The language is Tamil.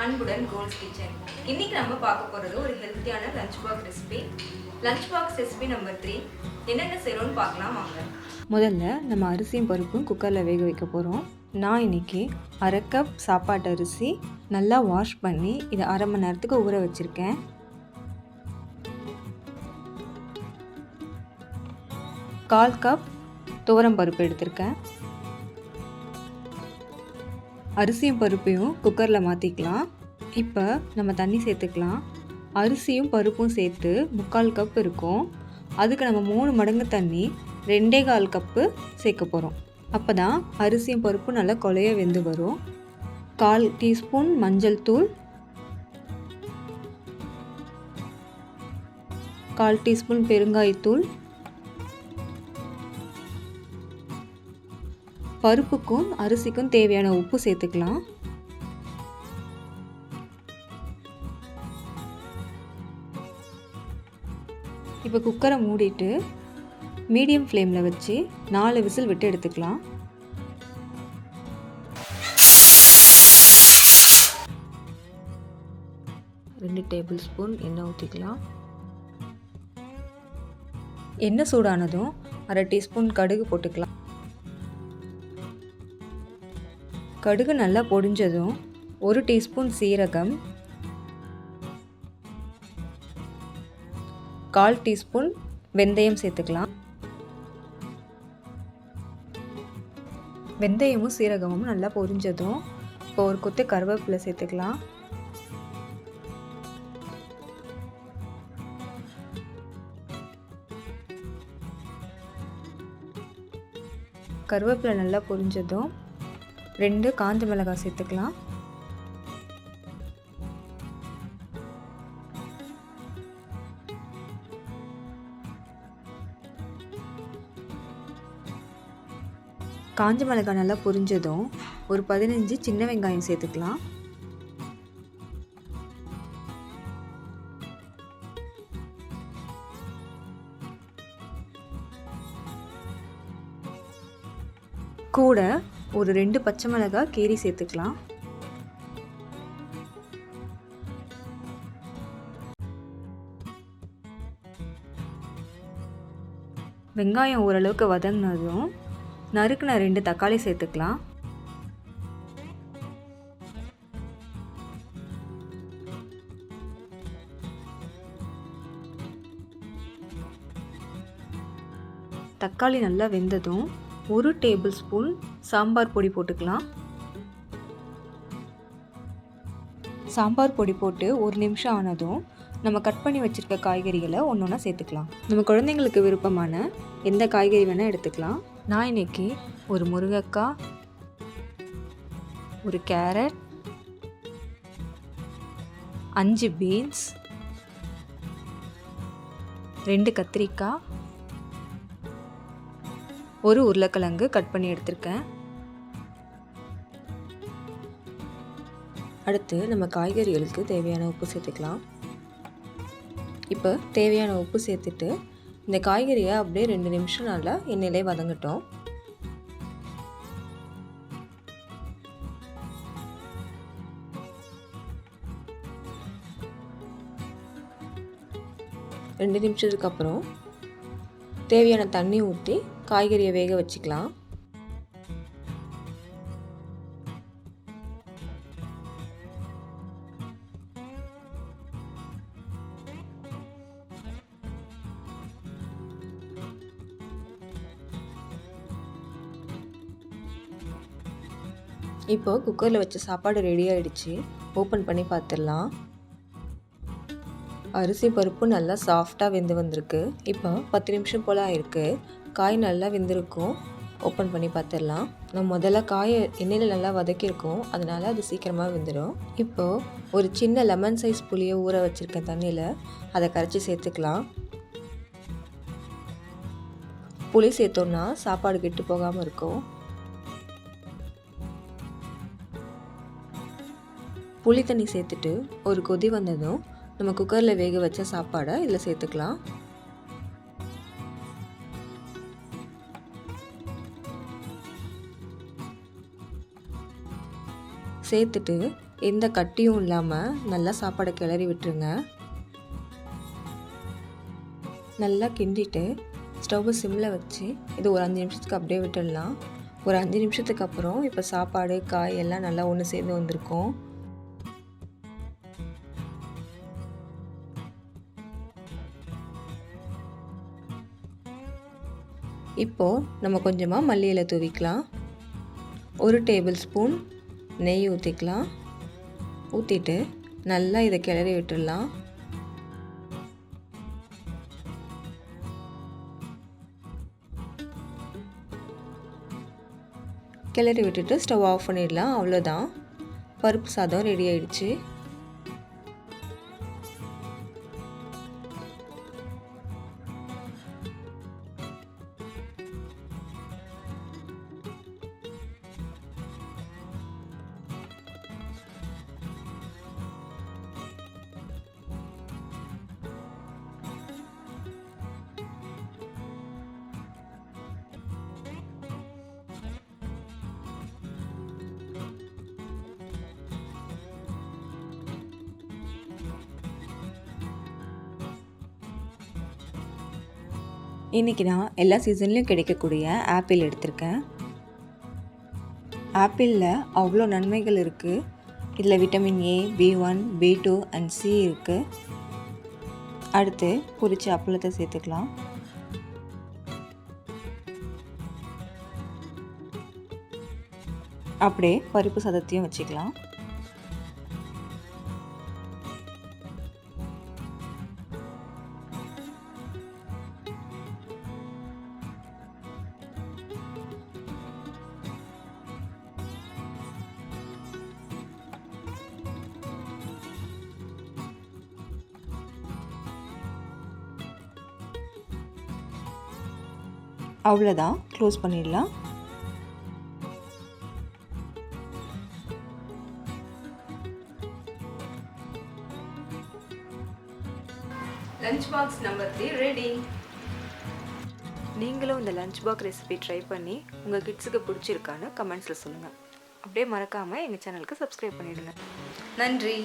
அன்புடன் கோல்ஸ் கிச்சன். இன்னைக்கு நம்ம பார்க்க போகிறது ஒரு ஹெல்த்தியான lunch box recipe. Lunch box recipe number 3. என்னென்ன செய்கிறோன்னு பார்க்கலாம் வாங்க. முதல்ல நம்ம அரிசியும் பருப்பும் குக்கரில் வேக வைக்க போகிறோம். நான் இன்றைக்கி 1/2 கப் சாப்பாட்டு அரிசி நல்லா வாஷ் பண்ணி இதை 1/2 மணி நேரத்துக்கு ஊற வச்சுருக்கேன். கால் கப் துவரம் பருப்பு எடுத்திருக்கேன். அரிசியும் பருப்பையும் குக்கரில் மாற்றிக்கலாம். இப்போ நம்ம தண்ணி சேர்த்துக்கலாம். அரிசியும் பருப்பும் சேர்த்து 3/4 கப் இருக்கும். அதுக்கு நம்ம 3 மடங்கு தண்ணி 2.25 கப்பு சேர்க்க போகிறோம். அப்போ தான் அரிசியும் பருப்பும் நல்லா கொலைய வெந்து வரும். 1/4 டீஸ்பூன் மஞ்சள் தூள், 1/4 டீஸ்பூன் பெருங்காயத்தூள், பருப்புக்கும் அரிசிக்கும் தேவையான உப்பு சேர்த்துக்கலாம். இப்போ குக்கரை மூடிட்டு மீடியம் ஃப்ளேமில் வச்சு 4 விசில் விட்டு எடுத்துக்கலாம். ரெண்டு டேபிள் ஸ்பூன் எண்ணெய் ஊற்றிக்கலாம். எண்ணெய் சூடானதும் 1/2 டீஸ்பூன் கடுகு போட்டுக்கலாம். கடுகு நல்லா பொடிஞ்சதும் 1 டீஸ்பூன் சீரகம், 1/4 டீஸ்பூன் வெந்தயம் சேர்த்துக்கலாம். வெந்தயமும் சீரகமும் நல்லா பொரிஞ்சதும் இப்போ ஒரு கொத்து கருவேப்பிலை சேர்த்துக்கலாம். கருவேப்பிலை நல்லா பொரிஞ்சதும் 2 காஞ்ச மிளகாய் சேர்த்துக்கலாம். காஞ்ச மிளகாய் நல்லா பொரிஞ்சதும் ஒரு 15 சின்ன வெங்காயம் சேர்த்துக்கலாம். கூட ஒரு 2 பச்சை மிளகாய் கீரி சேர்த்துக்கலாம். வெங்காயம் ஓரளவுக்கு வதங்கினதும் நறுக்குன 2 தக்காளி சேர்த்துக்கலாம். தக்காளி நல்லா வெந்ததும் 1 டேபிள் ஸ்பூன் சாம்பார் பொடி போட்டுக்கலாம். சாம்பார் பொடி போட்டு 1 நிமிஷம் ஆனதும் நம்ம கட் பண்ணி வச்சுருக்க காய்கறிகளை ஒன்றா சேர்த்துக்கலாம். நம்ம குழந்தைங்களுக்கு விருப்பமான எந்த காய்கறி வேணால் எடுத்துக்கலாம். நான் இன்னைக்கு ஒரு முருங்கைக்காய், ஒரு கேரட், 5 பீன்ஸ், 2 கத்திரிக்காய், ஒரு உருளைக்கிழங்கு கட் பண்ணி எடுத்திருக்கேன். அடுத்து நம்ம காய்கறிகளுக்கு தேவையான உப்பு சேர்த்துக்கலாம். இப்போ தேவையான உப்பு சேர்த்துட்டு இந்த காய்கறியை அப்படியே 2 நிமிஷம் நல்லா எண்ணெயிலே வதங்கட்டும். ரெண்டு நிமிஷத்துக்கு அப்புறம் தேவையான தண்ணி ஊற்றி காய்கறியை வேக வச்சுக்கலாம். இப்போ குக்கரில் வச்ச சாப்பாடு ரெடி ஆகிடுச்சு. ஓப்பன் பண்ணி பார்த்துடலாம். அரிசி பருப்பு நல்லா சாஃப்டாக வெந்து வந்திருக்கு. இப்போ 10 நிமிஷம் போல் ஆயிருக்கு. காய் நல்லா வெந்திருக்கும். ஓப்பன் பண்ணி பார்த்துடலாம். நம்ம முதல்ல காயை எண்ணெயில் நல்லா வதக்கியிருக்கோம், அதனால் அது சீக்கிரமாக வெந்துடும். இப்போது ஒரு சின்ன லெமன் சைஸ் புளியை ஊற வச்சுருக்கேன் தண்ணியில், அதை கரைச்சி சேர்த்துக்கலாம். புளி சேர்த்தோன்னா சாப்பாடு கெட்டு போகாமல் இருக்கும். புளி தண்ணி சேர்த்துட்டு ஒரு கொதி வந்ததும் நம்ம குக்கரில் வேக வச்ச சாப்பாடை இதில் சேர்த்துக்கலாம். சேர்த்துட்டு எந்த கட்டியும் இல்லாமல் நல்லா சாப்பாடை கிளறி விட்டுருங்க. நல்லா கிண்டிட்டு ஸ்டவ்வை சிம்மில் வச்சு இது ஒரு 5 நிமிஷத்துக்கு அப்படியே விட்டுடலாம். ஒரு 5 நிமிஷத்துக்கு அப்புறம் இப்போ சாப்பாடு காய் எல்லாம் நல்லா ஒன்று சேர்ந்து வந்திருக்கும். இப்போது நம்ம கொஞ்சமாக மல்லி இலை தூவிக்கலாம். 1 டேபிள் ஸ்பூன் நெய் ஊற்றிக்கலாம். ஊற்றிட்டு நல்லா இதை கிளறி விட்டுடலாம். கிளறி விட்டுட்டு ஸ்டவ் ஆஃப் பண்ணிடலாம். அவ்வளோதான், பருப்பு சாதம் ரெடி ஆயிடுச்சு. இன்றைக்கி நான் எல்லா சீசன்லேயும் கிடைக்கக்கூடிய ஆப்பிள் எடுத்திருக்கேன். ஆப்பிளில் அவ்வளோ நன்மைகள் இருக்குது. இதில் vitamin A, B1, B2 and C இருக்குது. அடுத்து பொரிச்ச அப்பளத்தை சேர்த்துக்கலாம். அப்படியே பருப்பு சாதத்தையும் வச்சுக்கலாம். அவ்வளோதான், க்ளோஸ் பண்ணிடலாம். Lunch box number 3 ready. நீங்களும் இந்த லஞ்ச் பாக்ஸ் ரெசிபி ட்ரை பண்ணி உங்கள் கிட்ஸுக்கு பிடிச்சிருக்கான்னு கமெண்ட்ஸில் சொல்லுங்கள். அப்படியே மறக்காமல் எங்கள் சேனலுக்கு சப்ஸ்கிரைப் பண்ணிவிடுங்க. நன்றி.